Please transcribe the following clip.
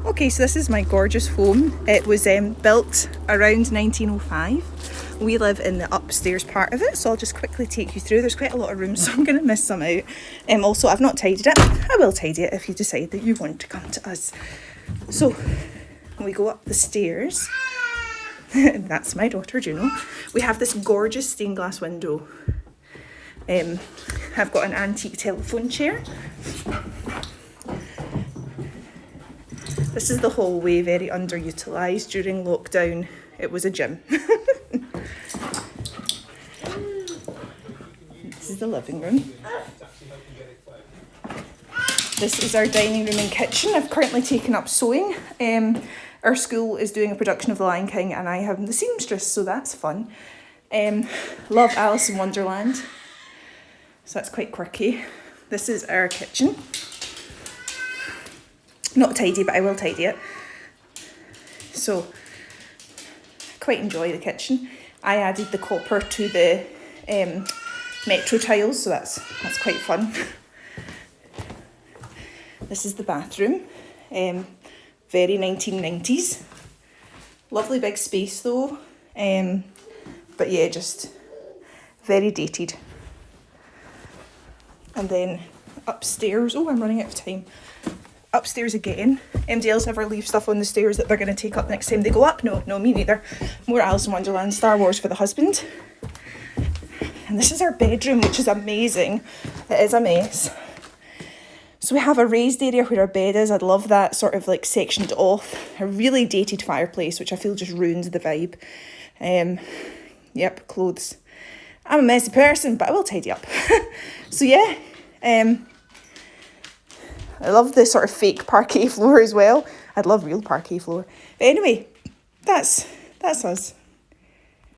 Okay, so this is my gorgeous home. It was built around 1905. We live in the upstairs part of it, so I'll just quickly take you through. There's quite a lot of rooms, so I'm going to miss some out. Also, I've not tidied it. I will tidy it if you decide that you want to come to us. So, we go up the stairs. That's my daughter, Juno. We have this gorgeous stained glass window. I've got an antique telephone chair. This is the hallway, very underutilised during lockdown. It was a gym. This is the living room. This is our dining room and kitchen. I've currently taken up sewing. Our school is doing a production of The Lion King and I am the seamstress, so that's fun. Love Alice in Wonderland. So that's quite quirky. This is our kitchen. Not tidy, but I will tidy it. So, I quite enjoy the kitchen. I added the copper to the metro tiles, so that's quite fun. This is the bathroom. Very 1990s. Lovely big space though. But yeah, just very dated. And then upstairs, oh, I'm running out of time. Upstairs again. MDLs never leave stuff on the stairs that they're going to take up next time they go up. No, me neither. More Alice in Wonderland, Star Wars for the husband. And this is our bedroom, which is amazing. It is a mess. So we have a raised area where our bed is. I'd love that sort of like sectioned off. A really dated fireplace, which I feel just ruins the vibe. Yep, clothes. I'm a messy person, but I will tidy up. So yeah, I love the sort of fake parquet floor as well. I'd love real parquet floor. But anyway, that's us.